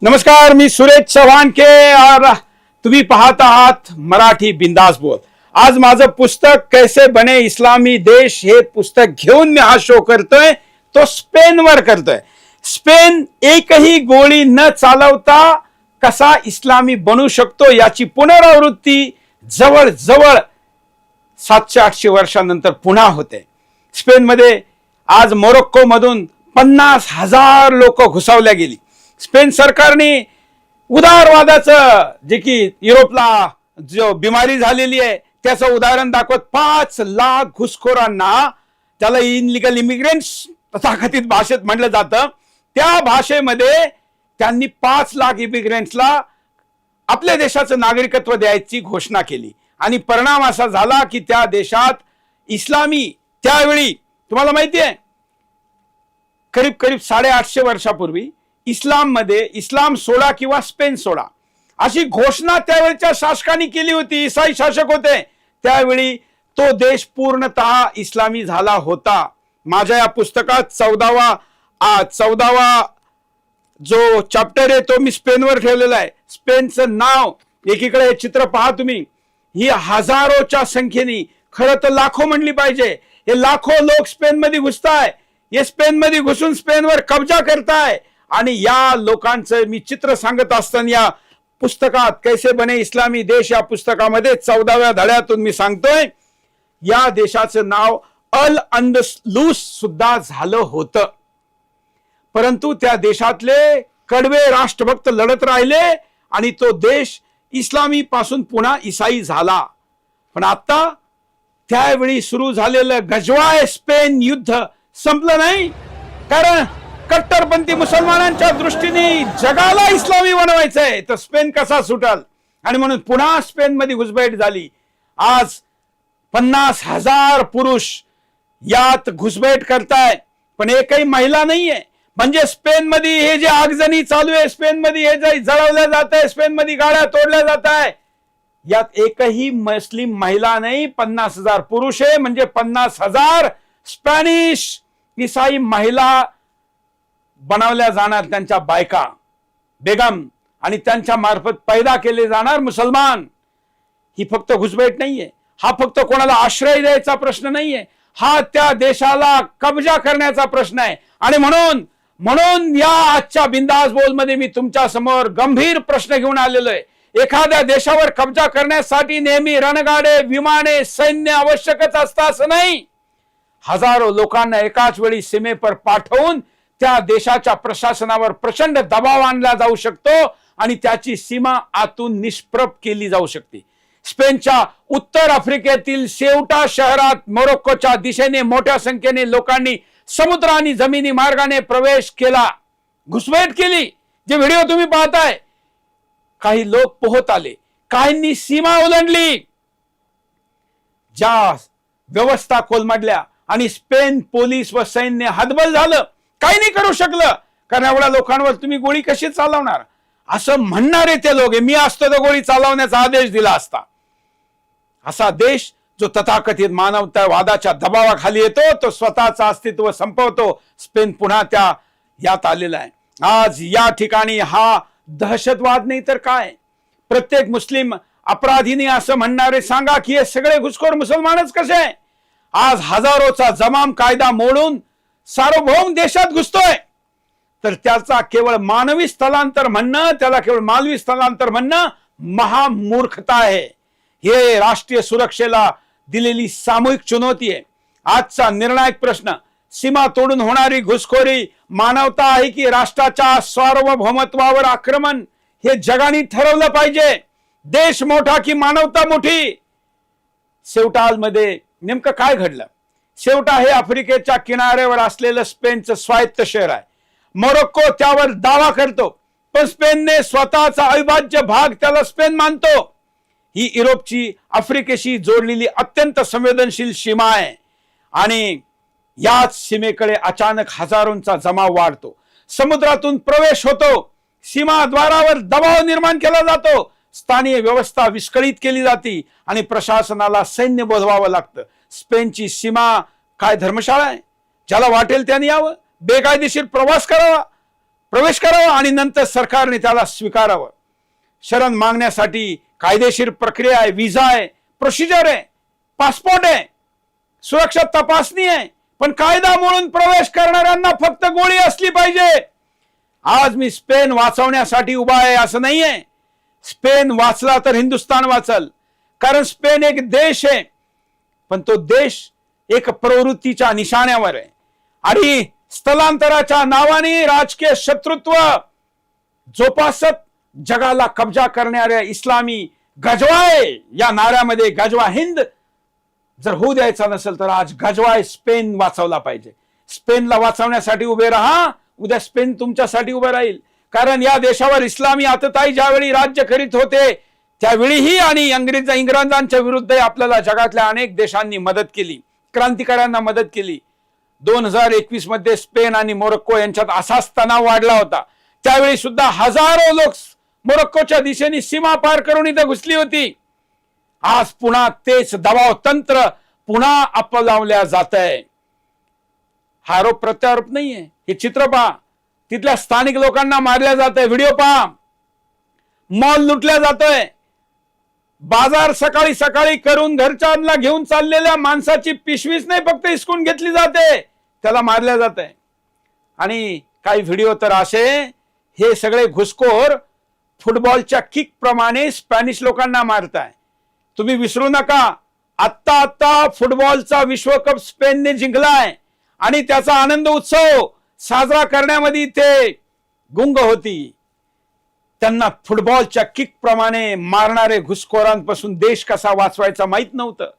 नमस्कार, मी सुरेश चव्हाण के और तुम्ही पाहत आहात मराठी बिंदास बोल। आज माझं पुस्तक कैसे बने इस्लामी देश हे पुस्तक घेऊन मी हा शो करतोय, तो स्पेनवर करतोय। स्पेन एकही गोळी न चालवता कसा इस्लामी बनू शकतो याची पुनरावृत्ती जवळजवळ 700-800 वर्षांनंतर पुन्हा होते। स्पेनमध्ये आज मोरोक्को मधून 50,000 लोक घुसावल्या गेली। स्पेन सरकारने उदारवादाचं जे की युरोपला जो बिमारी झालेली आहे त्याचं उदाहरण दाखवत 5 लाख घुसखोरांना, त्याला इनलिगल इमिग्रेंट्स तथाकथित भाषेत म्हटलं जातं, त्या भाषेमध्ये त्यांनी 5 लाख इमिग्रेंट्सला आपल्या देशाचं नागरिकत्व द्यायची घोषणा केली। आणि परिणाम असा झाला की त्या देशात इस्लामी, त्यावेळी तुम्हाला माहिती आहे करीब 850 वर्षापूर्वी इस्लाम सोडा किंवा स्पेन सोडा अशी घोषणा त्यावेळच्या शासकांनी केली होती। ईसाई शासक होते त्यावेळी, तो देश पूर्णतः इस्लामी झाला होता। माझ्या या पुस्तकात 14वा जो चॅप्टर आहे तो मी स्पेनवर ठेवलेला आहे। स्पेनचं नाव, एकीकडे हे चित्र पहा तुम्ही, ही हजारोच्या संख्येने, खरं तर लाखो म्हणली पाहिजे, हे लाखो लोक स्पेन मध्ये घुसताय, हे स्पेन मध्ये घुसून स्पेनवर कब्जा करताय। आणि या लोकांचं मी चित्र सांगत असताना या पुस्तकात कैसे बने इस्लामी देश या पुस्तकामध्ये 14व्या धड्यातून मी सांगतोय, या देशाचं नाव अल अंदलूस सुद्धा झालं होतं, परंतु त्या देशातले कडवे राष्ट्रभक्त लढत राहिले आणि तो देश इस्लामी पासून पुन्हा ईसाई झाला। पण आता त्यावेळी सुरू झालेलं गजवाय स्पेन युद्ध संपलं नाही, कारण कट्टरपंथी मुसलमानांच्या दृष्टीने जगाला इस्लामी बनवायचंय, तर स्पेन कसा सुटल, आणि म्हणून पुन्हा स्पेन मध्ये घुसपैठ झाली। आज 50,000 पुरुष यात घुसपैठ करताय, पण एकही महिला नाहीये। म्हणजे स्पेन मध्ये हे जे आगजनी चालू आहे, स्पेन मध्ये हे जे जळवलं जात आहे, स्पेन मध्ये गाड्या तोडल्या जात आहे, यात एकही मुस्लिम महिला नाही, 50,000 पुरुष आहे, म्हणजे 50,000 स्पॅनिश ईसाई महिला बनवल्या जाणार, त्यांच्या बायका बेगम, आणि त्यांच्या मार्फत पैदा केले जाणार मुसलमान। ही फक्त घुसपैठ नाहीये, हा फक्त कोणाला आश्रय द्यायचा प्रश्न नाहीये, हा त्या देशाला कब्जा करण्याचा प्रश्न आहे। आणि म्हणून या आजच्या बिंदास बोल मध्ये मी तुमच्या समोर गंभीर प्रश्न घेऊन आलेलो आहे। एखाद्या देशावर कब्जा करण्यासाठी नेहमी रणगाडे, विमाने, सैन्य आवश्यकच असतं असं नाही। हजारो लोकांना एकाच वेळी सीमेवर पाठवून त्या देशाच्या प्रशासनावर प्रचंड दबाव आणला जाऊ शकतो आणि त्याची सीमा आतून निष्प्रभ केली जाऊ शकते। स्पेनच्या उत्तर आफ्रिकेतील सेउटा शहरात मोरोक्कोच्या दिशेने मोठ्या संख्येने लोकांनी समुद्र आणि जमिनी मार्गाने प्रवेश केला, घुसपैठ केली। जे व्हिडिओ तुम्ही पाहताय, काही लोक पोहत आले, काहींनी सीमा ओलांडली, ज्या व्यवस्था कोलमडल्या आणि स्पेन पोलीस व सैन्य हतबल झालं, काही नाही करू शकलं, कारण एवढ्या लोकांवर तुम्ही गोळी कशी चालवणार, असं म्हणणारे ते लोक, मी असतो तर गोळी चालवण्याचा आदेश दिला असता। असा देश जो तथाकथित मानवतावादाच्या दबावाखाली येतो, तो स्वतःचं अस्तित्व संपवतो, स्पेन पुन्हा त्या यात आलेला आहे। आज या ठिकाणी हा दहशतवाद नाही तर काय, प्रत्येक मुस्लिम अपराधीने असं म्हणणारे सांगा की हे सगळे घुसखोर मुसलमानच कसे आहे। आज हजारोचा जमाम कायदा मोडून सार्वभौम देशात घुसतोय, तर त्याचा केवळ मानवी स्थलांतर म्हणणं, त्याला केवळ मानवी स्थलांतर म्हणणं महामूर्खता आहे। हे राष्ट्रीय सुरक्षेला दिलेली सामूहिक चुनौती आहे। आजचा निर्णायक प्रश्न, सीमा तोडून होणारी घुसखोरी मानवता आहे की राष्ट्राच्या सार्वभौमत्वावर आक्रमण, हे जगाने ठरवलं पाहिजे। देश मोठा की मानवता मोठी। सेउटाल मध्ये नेमकं काय घडलं? सेउटा हे आफ्रिकेच्या किनाऱ्यावर असलेलं स्पेनचं स्वायत्त शहर आहे। मोरोक्को त्यावर दावा करतो, पण स्पेनने स्वतःचा अविभाज्य भाग त्याला स्पेन मानतो। ही युरोपची आफ्रिकेशी जोडलेली अत्यंत संवेदनशील सीमा आहे आणि याच सीमेकडे अचानक हजारोंचा जमाव वाढतो, समुद्रातून प्रवेश होतो, सीमाद्वारावर दबाव निर्माण केला जातो, स्थानिक व्यवस्था विस्कळीत केली जाते आणि प्रशासनाला सैन्य बोलवावं लागतं। स्पेनची सीमा काय धर्मशाळा आहे? ज्याला वाटेल त्याने यावं, बेकायदेशीर प्रवास करावा, प्रवेश करावा आणि नंतर सरकारने त्याला स्वीकारावं. शरण मागण्यासाठी कायदेशीर प्रक्रिया आहे, विजा आहे, प्रोसिजर आहे, पासपोर्ट आहे, सुरक्षा तपासणी आहे. पण कायदा मोडून प्रवेश करणाऱ्यांना फक्त गोळी असली पाहिजे. आज मी स्पेन वाचवण्यासाठी उभा आहे असं नाहीये. स्पेन वाचला तर हिंदुस्थान वाचल, कारण स्पेन एक देश आहे, पण तो देश एक प्रवृत्तीच्या निशाण्यावर आहे आणि स्थलांतराच्या नावाने राजकीय शत्रुत्व जोपासत जगाला कब्जा करणाऱ्या इस्लामी गजवाय या नाऱ्यामध्ये गजवा हिंद जर होऊ द्यायचा नसेल तर आज गजवाय स्पेन वाचवला पाहिजे. स्पेनला वाचवण्यासाठी उभे राहा, उद्या स्पेन तुमच्यासाठी उभे राहील. कारण या देशावर इस्लामी आतताई ज्यावेळी राज्य करीत होते त्यावेळीही आणि इंग्रजांच्या विरुद्ध आपल्याला जगातल्या अनेक देशांनी मदत केली, क्रांतिकाऱ्यांना मदत केली. 2021 मध्ये स्पेन आणि मोरोक्को यांच्यात असाच तणाव वाढला होता. त्यावेळी सुद्धा हजारो लोक मोरोक्कोच्या दिशेने सीमा पार करून इथं घुसली होती. आज पुन्हा तेच दबाव तंत्र पुन्हा अपनावल्या जात आहे. हा आरोप प्रत्यारोप नाहीये. हे चित्र पहा, तिथल्या स्थानिक लोकांना मारल्या जात आहे. व्हिडिओ पहा, मॉल लुटल्या जातोय. बाजार सकाळी सकाळी करून घरच्यांना घेऊन चाललेल्या माणसाची पिशवीच नाही फक्त हिसकून घेतली जाते, त्याला मारल्या जात आहे. आणि काही व्हिडिओ तर असे, हे सगळे घुसखोर फुटबॉलच्या किक प्रमाणे स्पॅनिश लोकांना मारताय. तुम्ही विसरू नका, आत्ता फुटबॉलचा विश्वकप स्पेनने जिंकलाय आणि त्याचा आनंद उत्सव साजरा करण्यामध्ये ते गुंग होती. त्यांना फुटबॉलच्या किक प्रमाणे मारणारे घुसखोरांपासून देश कसा वाचवायचा माहित नव्हतं.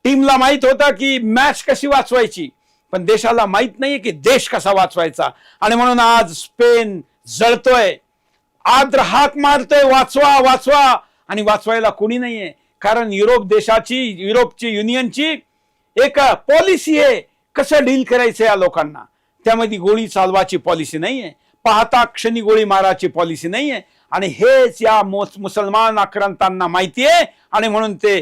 टीमला माहित होतं की मॅच कशी वाचवायची, पण देशाला माहित नाहीये की देश कसा वाचवायचा. आणि म्हणून आज स्पेन जळतोय, आद्र हाक मारतोय, वाचवा वाचवा, आणि वाचवायला कोणी नाहीये. कारण युरोपची युनियनची एक पॉलिसी आहे कसं डील करायचं या लोकांना. त्यामध्ये गोळी चालवाची पॉलिसी नाहीये, पाहता क्षणी गोळी माराची पॉलिसी नाहीये. आणि हेच या मुसलमान आक्रांतांना माहितीये आणि म्हणून ते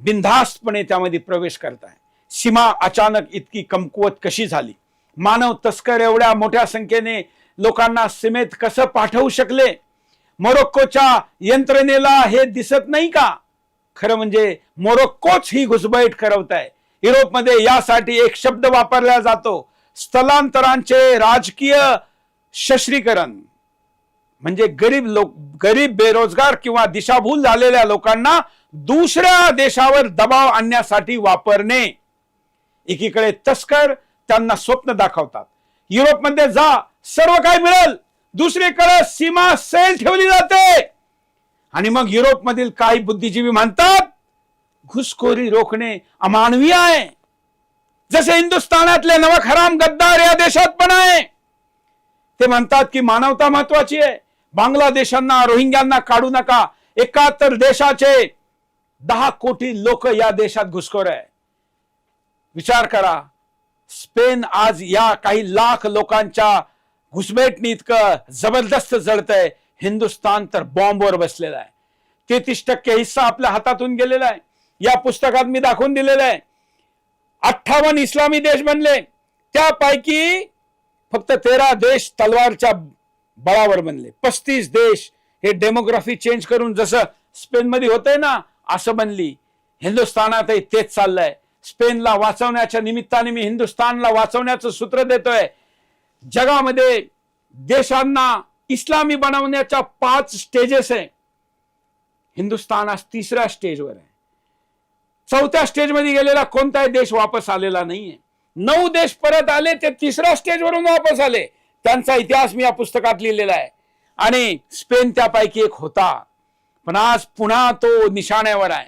बिनधास्तपणे त्यामध्ये प्रवेश करताय. सीमा अचानक इतकी कमकुवत कशी झाली? मानव तस्कर एवढ्या मोठ्या संख्येने लोकांना सीमेत कसं पाठवू शकले? मोरोक्कोच्या यंत्रणेला हे दिसत नाही का? खरं म्हणजे मोरोक्कोच ही घुसबैठ करवत आहे. युरोपमध्ये यासाठी एक शब्द वापरला जातो, स्थलांतरांचे राजकीय शस्त्रीकरण. म्हणजे गरीब बेरोजगार किंवा दिशाभूल झालेल्या लोकांना दुसऱ्या देशावर दबाव आणण्यासाठी वापरणे. एकीकडे तस्कर त्यांना स्वप्न दाखवतात, युरोपमध्ये जा सर्व काय मिळेल, दुसरीकडे सीमा सेल ठेवली जाते. आणि मग युरोपमधील काही बुद्धिजीवी म्हणतात घुसखोरी रोखणे अमानवीय आहे. जसे हिंदुस्थानातले नमक हराम गद्दार या देशात पण आहे. ते म्हणतात की मानवता महत्वाची आहे, बांगलादेशांना रोहिंग्यांना काढू नका. 71 देशाचे 10 कोटी लोक या देशात घुसखोर आहे. विचार करा, स्पेन आज या काही लाख लोकांच्या घुसबैठणी इतकं जबरदस्त जळतंय. हिंदुस्थान तर बॉम्बवर बसलेला आहे. 33% हिस्सा आपल्या हातातून गेलेला आहे. या पुस्तकात मी दाखवून दिलेलं आहे. 58 इस्लामी देश बनले, त्यापैकी फक्त 13 देश तलवारच्या बळावर बनले. 35 देश हे डेमोग्राफी चेंज करून जसं स्पेन मध्ये होतंय ना असं बनली. हिंदुस्थानातही तेच चाललंय. स्पेनला वाचवण्याच्या निमित्ताने मी हिंदुस्थानला वाचवण्याचं सूत्र देतोय. जगामध्ये देशांना इस्लामी बनवण्याच्या 5 स्टेजेस आहे. हिंदुस्थान आज 3ऱ्या स्टेजवर आहे. 4थ्या स्टेजमध्ये गेलेला कोणताही देश वापस आलेला नाहीये. 9 देश परत आले, ते 3ऱ्या स्टेजवरून वापस आले. त्यांचा इतिहास मी या पुस्तकात लिहिलेला आहे आणि स्पेन त्यापैकी एक होता. पण आज पुन्हा तो निशाण्यावर आहे.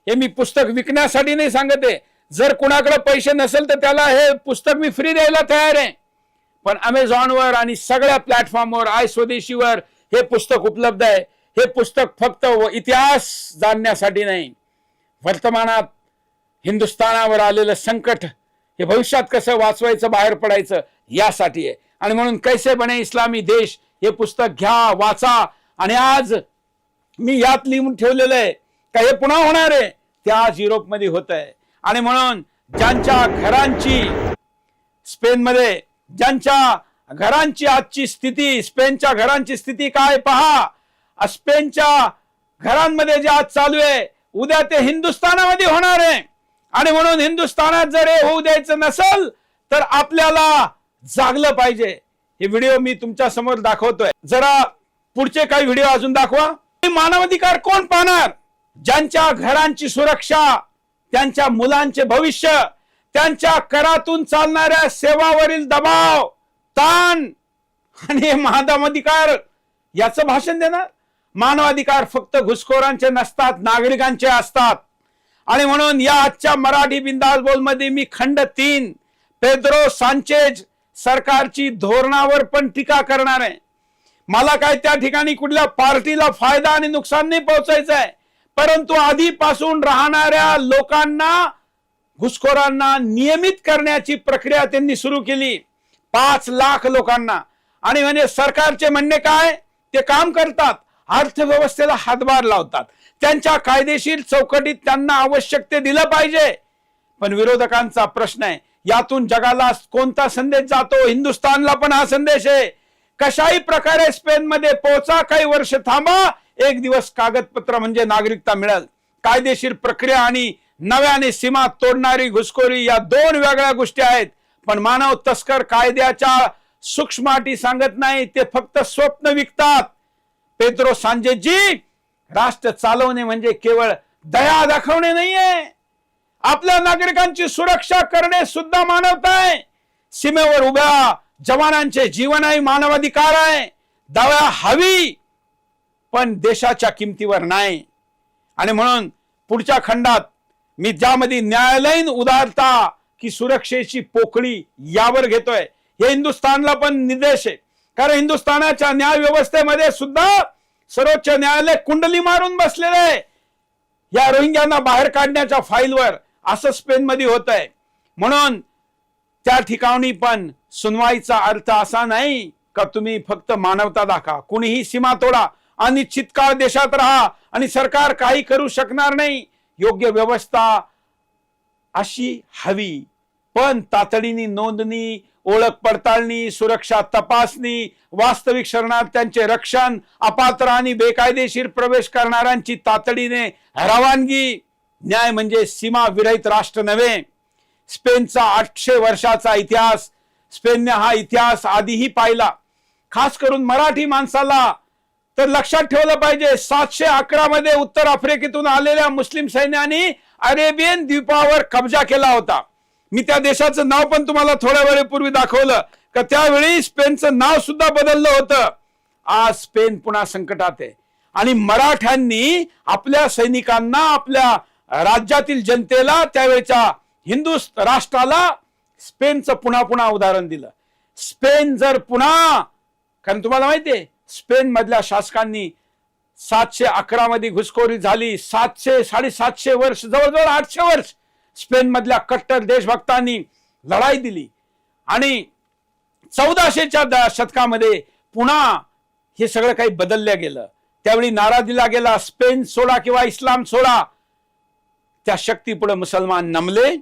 हे मी पुस्तक विकण्यासाठी नाही सांगत आहे. जर कुणाकडे पैसे नसेल तर त्याला हे पुस्तक मी फ्री द्यायला तयार आहे. पण अमेझॉनवर आणि सगळ्या प्लॅटफॉर्मवर स्वदेशीवर हे पुस्तक उपलब्ध आहे. हे पुस्तक फक्त इतिहास जाणण्यासाठी नाही, वर्तमानात हिंदुस्थानावर आलेलं संकट हे भविष्यात कसं वाचवायचं, बाहेर पडायचं यासाठी आहे. आणि म्हणून कैसे बने इस्लामी देश हे पुस्तक घ्या, वाचा. आणि आज मी यात लिहून ठेवलेलं आहे का हे पुन्हा होणार आहे, ते आज युरोपमध्ये होत आहे. आणि म्हणून ज्यांच्या घरांची स्पेनमध्ये, ज्यांच्या घरांची आजची स्थिती, स्पेनच्या घरांची स्थिती काय पहा. स्पेनच्या घरांमध्ये जे आज चालू आहे, उद्या ते हिंदुस्थानामध्ये होणार आहे. आणि म्हणून हिंदुस्थानात जर हे होऊ द्यायचं नसेल तर आपल्याला जागलं पाहिजे. हे व्हिडिओ मी तुमच्या समोर दाखवतोय. जरा पुढचे काही व्हिडिओ अजून दाखवा. मानवाधिकार कोण पाहणार? ज्यांच्या घरांची सुरक्षा, त्यांच्या मुलांचे भविष्य, त्यांच्या करातून चालणाऱ्या सेवावरील दबाव, ताण आणि मानवाधिकार याचं भाषण देणार. मानवाधिकार फक्त घुसखोरांचे नसतात, नागरिकांचे असतात. आणि म्हणून या आजच्या मराठी बिंदास बोल मध्ये मी खंड 3 पेद्रो सांचेज सरकारची धोरणावर पण टीका करणार आहे. मला काय त्या ठिकाणी कुठल्या पार्टीला फायदा आणि नुकसान नाही पोहोचायचं आहे, परंतु आधीपासून राहणाऱ्या लोकांना, घुसखोरांना नियमित करण्याची प्रक्रिया त्यांनी सुरू केली. 5 लाख लोकांना. आणि म्हणजे सरकारचे म्हणणे काय? ते काम करतात, अर्थव्यवस्थेला हातभार लावतात, त्यांच्या कायदेशीर चौकटीत त्यांना आवश्यक ते दिलं पाहिजे. पण विरोधकांचा प्रश्न आहे, यातून जगाला कोणता संदेश जातो? हिंदुस्थानला पण हा संदेश आहे, कशाही प्रकारे स्पेन मध्ये पोहोचा, काही वर्ष थांबा, एक दिवस कागदपत्र म्हणजे नागरिकता मिळेल. कायदेशीर प्रक्रिया आणि नव्याने सीमा तोडणारी घुसखोरी या 2 वेगळ्या गोष्टी आहेत. पण मानव तस्कर कायद्याच्या सूक्ष्माटी सांगत नाही, ते फक्त स्वप्न विकतात. पेद्रो सांचेजी, राष्ट्र चालवणे म्हणजे केवळ दया दाखवणे नाहीये, आपल्या नागरिकांची सुरक्षा करणे सुद्धा मानवता आहे. सीमेवर उभ्या जवानांचे जीवनही मानवाधिकार आहे. दया हवी, पण देशाच्या किमतीवर नाही. आणि म्हणून पुढच्या खंडात मी ज्यामध्ये न्यायालयीन उदारता की सुरक्षेची पोकळी यावर घेतोय. हे हिंदुस्थानला पण निर्देश आहे, कारण हिंदुस्थानाच्या न्याय व्यवस्थेमध्ये सुद्धा सर्वोच्च न्यायालय कुंडली मारून बसलेलं आहे या रोहिंग्यांना बाहेर काढण्याच्या फाईलवर. असं स्पेन मध्ये होत आहे. म्हणून त्या ठिकाणी पण सुनवाईचा अर्थ असा नाही का तुम्ही फक्त मानवता दाखवा, कुणीही सीमा तोडा, अनिश्चित काळ देशात राहा आणि सरकार काही करू शकणार नाही. योग्य व्यवस्था अशी हवी, पण तातडीने नोंदणी, ओळख पडताळणी, सुरक्षा तपासणी, वास्तविक शरणार्थ्यांचे रक्षण, अपात्र आणि बेकायदेशीर प्रवेश करणाऱ्यांची तातडीने रवानगी. न्याय म्हणजे सीमा विरहित राष्ट्र नव्हे. स्पेनचा 800 वर्षाचा इतिहास, स्पेनने हा इतिहास आधीही पाहिला. खास करून मराठी माणसाला तर लक्षात ठेवलं पाहिजे, 711 मध्ये उत्तर आफ्रिकेतून आलेल्या मुस्लिम सैन्याने अरेबियन द्वीपावर कब्जा केला होता. मी त्या देशाचं नाव पण तुम्हाला थोड्या वेळेपूर्वी दाखवलं का त्यावेळी स्पेनचं नाव सुद्धा बदललं होतं. आज स्पेन पुन्हा संकटात आहे आणि मराठ्यांनी आपल्या सैनिकांना, आपल्या राज्यातील जनतेला, त्यावेळेच्या हिंदू राष्ट्राला स्पेनचं पुन्हा पुन्हा उदाहरण दिलं. स्पेन जर पुन्हा, कारण तुम्हाला माहितीये स्पेन मधल्या शासकांनी 711 मध्ये घुसखोरी झाली, 700-750 वर्ष, जवळजवळ 800 वर्ष स्पेन मधल्या कट्टर देशभक्तांनी लढाई दिली. आणि 1400च्या शतकामध्ये पुन्हा हे सगळं काही बदललं गेलं. त्यावेळी नारा दिला गेला, स्पेन सोडा किंवा इस्लाम सोडा. त्या शक्तीपुढे मुसलमान नमले,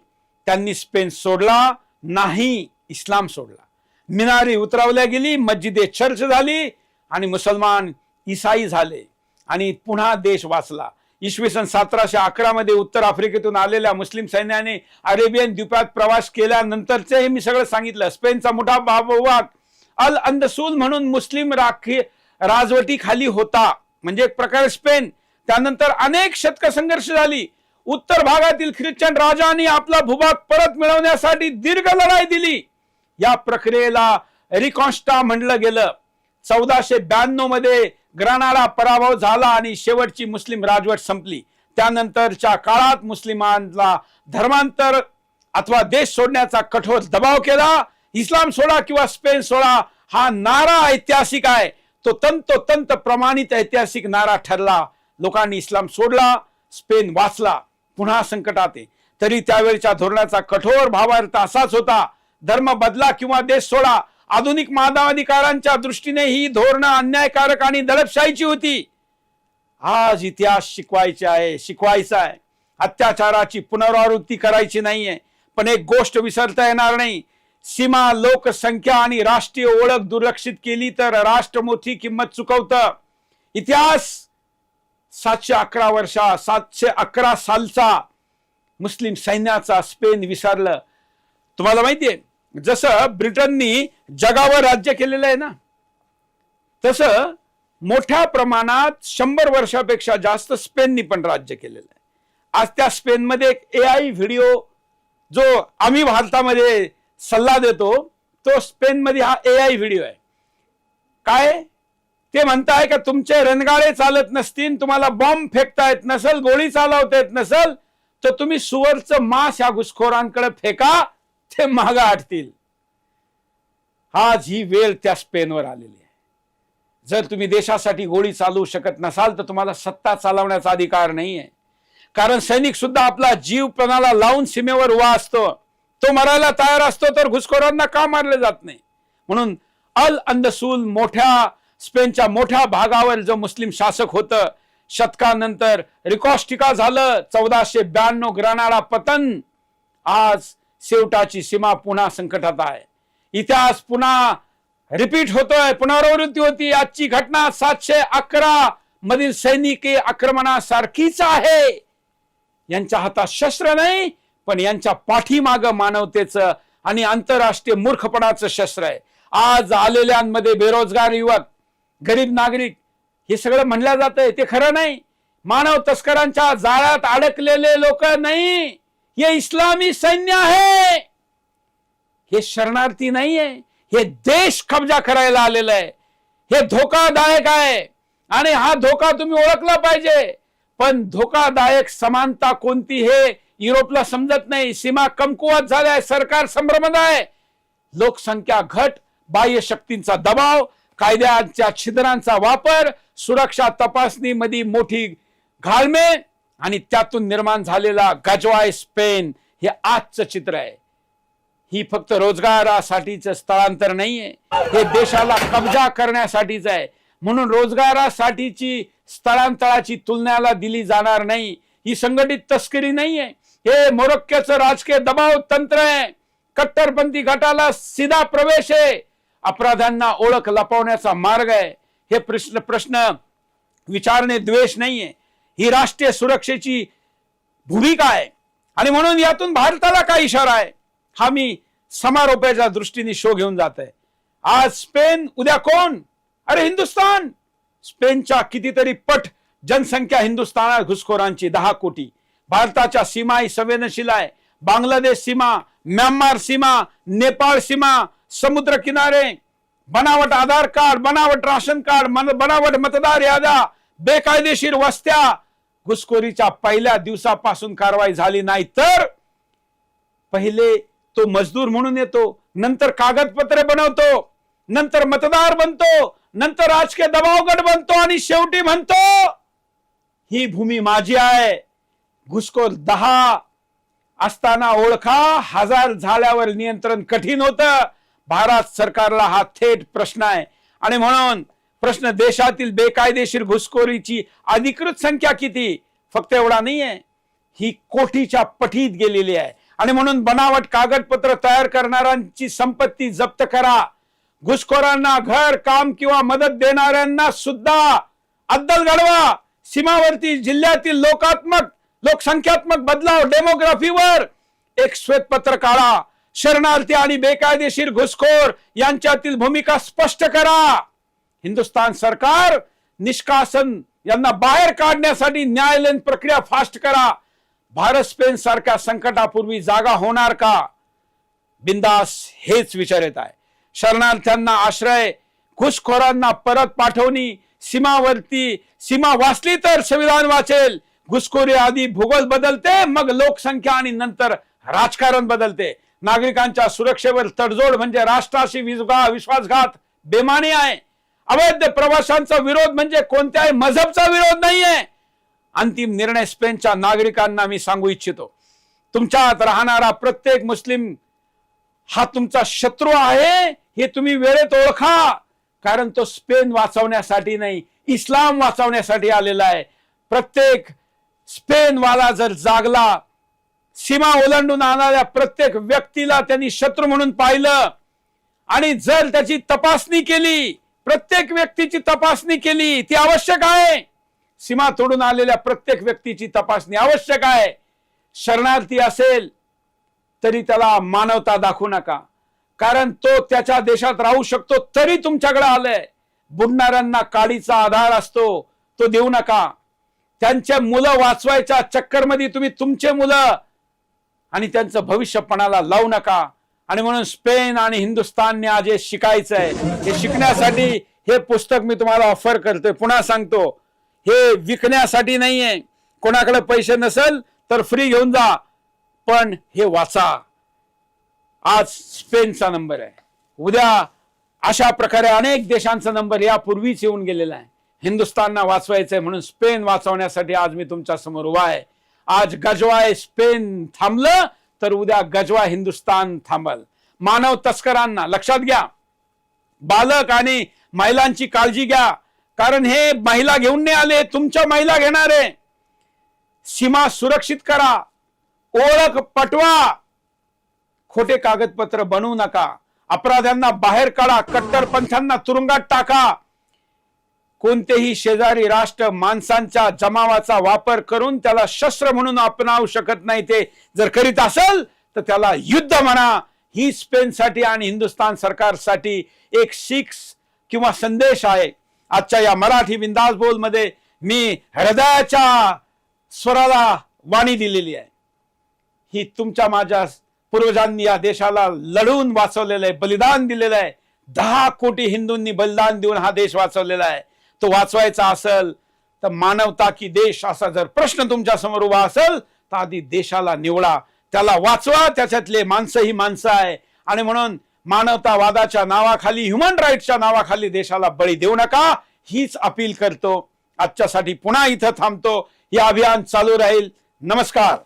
त्यांनी स्पेन सोडला नाही, इस्लाम सोडला. मिनारी उतरवल्या गेली, मस्जिदे चर्च झाली आणि मुसलमान ईसाई झाले आणि पुन्हा देश वाचला. इसवी सन 1711 मध्ये उत्तर आफ्रिकेतून आलेल्या मुस्लिम सैन्याने अरेबियन द्वीपात प्रवास केल्यानंतरचे हे मी सगळं सांगितलं. स्पेनचा मोठा भाग अल अंदसूल म्हणून मुस्लिम राजवटी खाली होता, म्हणजे एक प्रकारे स्पेन. त्यानंतर अनेक शतक संघर्ष झाली. उत्तर भागातील ख्रिश्चन राजांनी आपला भूभाग परत मिळवण्यासाठी दीर्घ लढाई दिली. या प्रक्रियेला रिकॉन्स्टा म्हणलं गेलं. 1492 मध्ये ग्रानाडा पराभव झाला आणि शेवटची मुस्लिम राजवट संपली. त्यानंतरच्या काळात मुस्लिमांना धर्मांतर अथवा देश सोडण्याचा कठोर दबाव केला. इस्लाम सोडा किंवा स्पेन सोडा हा नारा ऐतिहासिक आहे, तो तंतोतंत प्रमाणित ऐतिहासिक नारा ठरला. लोकांनी इस्लाम सोडला, स्पेन वाचला, पुन्हा संकटात आहे. तरी त्यावेळच्या धोरणाचा कठोर भावार्थ असाच होता, धर्म बदला किंवा देश सोडा. आधुनिक मानवाधिकारांच्या दृष्टीने ही धोरणं अन्यायकारक आणि दडपशाहीची होती. आज इतिहास शिकवायचा आहे. अत्याचाराची पुनरावृत्ती करायची नाहीये. पण एक गोष्ट विसरता येणार नाही, सीमा, लोकसंख्या आणि राष्ट्रीय ओळख दुर्लक्षित केली तर राष्ट्र मोठी किंमत चुकवतं. इतिहास 711 सालचा मुस्लिम सैन्याचा स्पेन विसरलं. तुम्हाला माहितीये, जसं ब्रिटननी जगावर राज्य केलेलं आहे ना, तसं मोठ्या प्रमाणात 100 वर्षापेक्षा जास्त स्पेननी पण राज्य केलेलं आहे. आज त्या स्पेनमध्ये एक AI व्हिडिओ जो आम्ही भारतामध्ये सल्ला देतो, तो स्पेनमध्ये हा AI व्हिडिओ आहे. काय ते म्हणताय का तुमचे रणगाडे चालत नसतील, तुम्हाला बॉम्ब फेकता येत नसेल, गोळी चालवता येत नसेल, तर तुम्ही सुवरचं मांस या घुसखोरांकडे फेका, ते मागे हटतील. आज ही वेळ त्या स्पेनवर आलेली आहे. जर तुम्ही देशासाठी गोळी चालवू शकत नसाल तर तुम्हाला सत्ता चालवण्याचा अधिकार नाही आहे. कारण सैनिक सुद्धा आपला जीव पणाला लावून सीमेवर उभा असतो. तो मरायला तयार असतो तर घुसखोरांना का मारले जात नाही. म्हणून अल अंदसूल मोठ्या स्पेनच्या मोठ्या भागावर जो मुस्लिम शासक होतं, शतकानंतर रिकॉस्टिका झालं, 1492 ग्रानाडा पतन, आज सेवटाची सीमा पुन्हा संकटात आहे. इतिहास पुन्हा रिपीट होतोय, पुनरावृत्ती होती. आजची घटना 711 मधील सैनिकी आक्रमणासारखीच आहे. यांच्या हातात शस्त्र नाही, पण यांच्या पाठीमाग मानवतेचं आणि आंतरराष्ट्रीय मूर्खपणाचं शस्त्र आहे. आज आलेल्यांमध्ये बेरोजगार युवक, गरीब नागरिक, हे सगळं म्हणलं जातंय, ते खरं नाही. मानव तस्करांच्या जाळ्यात अडकलेले लोक नाही, हे इस्लामी सैन्य आहे. हे शरणार्थी नाहीये, हे देश कब्जा करायला आलेलं आहे. हे धोकादायक आहे आणि हा धोका तुम्ही ओळखला पाहिजे. पण धोकादायक समानता कोणती हे युरोपला समजत नाही. सीमा कमकुवत झाल्या, सरकार संभ्रमात आहे, लोकसंख्या घट, बाह्य शक्तींचा दबाव, कायद्याच्या छिद्रांचा वापर, सुरक्षा तपासणीमध्ये मोठी घालमेल आणि त्यातून निर्माण झालेला गजवाय स्पेन, हे आजचं चित्र आहे. ही फक्त रोजगारासाठीचं स्थळांतर नाहीये, हे देशाला कब्जा करण्यासाठीच आहे. म्हणून रोजगारासाठीची स्थळांतराची तुलनाला दिली जाणार नाही. ही संघटित तस्करी नाहीये, हे मोरोक्क्याचं राजकीय दबाव तंत्र आहे. कट्टरपंथी गटाला सीधा प्रवेश आहे, अपराध्यांना ओळख लपवण्याचा मार्ग आहे. हे प्रश्न विचारणे द्वेष नाहीये, ही राष्ट्रीय सुरक्षेची भूमिका आहे. आणि म्हणून यातून भारताला काय इशारा आहे, हा मी समारोपाच्या दृष्टीने शो घेऊन जात आहे. आज स्पेन, उद्या कोण? अरे हिंदुस्थान. स्पेनच्या कितीतरी पट जनसंख्या हिंदुस्थानात घुसखोरांची 10 कोटी. भारताच्या सीमाही संवेदनशील आहे. बांगलादेश सीमा, म्यानमार सीमा, नेपाळ सीमा, समुद्र किनारे, बनावट आधार कार्ड, बनावट राशन कार्ड, बनावट मतदार याद्या, बेकायदेशीर वस्त्या. घुसखोरीच्या पहिल्या दिवसापासून कारवाई झाली नाही तर पहिले तो मजदूर म्हणून येतो, नंतर कागदपत्रे बनवतो, नंतर मतदार बनतो, नंतर राजकीय दबावगड बनतो आणि शेवटी म्हणतो ही भूमी माझी आहे. घुसखोर 10 असताना ओळखा, 1000 झाल्यावर नियंत्रण कठीण होतं. भारत सरकारला हा थेट प्रश्न आहे. आणि म्हणून प्रश्न देशातील बेकायदेशीर घुसखोरीची अधिकृत संख्या किती, फक्त एवढा नाहीये, ही कोटीच्या पटीत गेलेली आहे. आणि म्हणून बनावट कागदपत्र तयार करणाऱ्यांची संपत्ती जप्त करा. घुसखोरांना घर, काम किंवा मदत देणाऱ्यांना सुद्धा अद्दल घडवा. सीमावर्ती जिल्ह्यातील लोकसंख्यात्मक बदलाव, डेमोग्राफीवर एक श्वेतपत्र काढा. शरणार्थी आणि बेकायदेशीर घुसखोर यांच्यातील भूमिका स्पष्ट करा. हिंदुस्थान सरकार निष्कासन यांना बाहेर काढण्यासाठी न्यायालयीन प्रक्रिया फास्ट करा. भारत स्पेन सारख्या संकटापूर्वी जागा होणार का? बिंदास हेच विचार येत आहे. शरणार्थ्यांना आश्रय, घुसखोरांना परत पाठवणी, सीमा वाचली तर संविधान वाचेल. घुसखोरी आधी भूगोल बदलते, मग लोकसंख्या आणि नंतर राजकारण बदलते. नागरिकांच्या सुरक्षेवर तडजोड म्हणजे राष्ट्राशी विश्वासघात, बेमानी आहे. अवैध प्रवाशांचा विरोध म्हणजे कोणत्याही मजहबचा विरोध नाहीये. अंतिम निर्णय स्पेनच्या नागरिकांना मी सांगू इच्छितो, तुमच्यात राहणारा प्रत्येक मुस्लिम हा तुमचा शत्रू आहे, हे तुम्ही वेळेत ओळखा. कारण तो स्पेन वाचवण्यासाठी नाही, इस्लाम वाचवण्यासाठी आलेला आहे. प्रत्येक स्पेनवाला जर जागला, सीमा ओलांडून आणणाऱ्या प्रत्येक व्यक्तीला त्यांनी शत्रू म्हणून पाहिलं आणि जर त्याची तपासणी केली, प्रत्येक व्यक्तीची तपासणी केली, ती आवश्यक आहे. सीमा तोडून आलेल्या प्रत्येक व्यक्तीची तपासणी आवश्यक आहे. शरणार्थी असेल तरी त्याला मानवता दाखवू नका, कारण तो त्याच्या देशात राहू शकतो तरी तुमच्याकडे आलंय. बुडणाऱ्यांना काडीचा आधार असतो, तो देऊ नका. त्यांचे मुलं वाचवायच्या चक्करमध्ये तुम्ही तुमचे मुलं आणि त्यांचं भविष्य पणाला लावू नका. आणि म्हणून स्पेन आणि हिंदुस्थानने आज हे शिकायचं आहे. हे शिकण्यासाठी हे पुस्तक मी तुम्हाला ऑफर करतोय. पुन्हा सांगतो, हे विकण्यासाठी नाहीये. कोणाकडे पैसे नसेल तर फ्री घेऊन जा, पण हे वाचा. आज स्पेनचा नंबर आहे, उद्या अशा प्रकारे अनेक देशांचा नंबर यापूर्वीच येऊन गेलेला आहे. हिंदुस्थानना वाचवायचंय म्हणून स्पेन वाचवण्यासाठी आज मी तुमच्या समोर उभा आहे. आज गजवाय स्पेन थांबलं तर उद्या गजवा हिंदुस्थान थांबल. मानव तस्करांना लक्षात घ्या, बालक आणि महिलांची काळजी घ्या, कारण हे महिला घेऊन नाही आले, तुमच्या महिला घेणार आहे. सीमा सुरक्षित करा, ओळख पटवा, खोटे कागदपत्र बनवू नका, अपराध्यांना बाहेर काढा, कट्टरपंथांना तुरुंगात टाका. कोणतेही शेजारी राष्ट्र माणसांच्या जमावाचा वापर करून त्याला शस्त्र म्हणून अपनावू शकत नाही. ते जर करीत असेल तर त्याला युद्ध म्हणा. ही स्पेनसाठी आणि हिंदुस्थान सरकारसाठी एक शिक्ष किंवा संदेश आहे. आजच्या या मराठी बिंदास बोल मध्ये मी हृदयाच्या स्वराला वाणी दिलेली आहे. ही तुमच्या माझ्या पूर्वजांनी या देशाला लढून वाचवलेलं आहे, बलिदान दिलेलं आहे. 10 कोटी हिंदूंनी बलिदान देऊन हा देश वाचवलेला आहे. तो वाचवायचा असेल तर मानवता की देश असा जर प्रश्न तुमच्या समोर उभा असेल तर आधी देशाला निवडा, त्याला वाचवा. त्याच्यातले माणसं ही माणसं आहे. आणि म्हणून मानवतावादाच्या नावाखाली, ह्युमन राईट्सच्या नावाखाली देशाला बळी देऊ नका, हीच अपील करतो. आजच्यासाठी पुन्हा इथं थांबतो. हे अभियान चालू राहील. नमस्कार.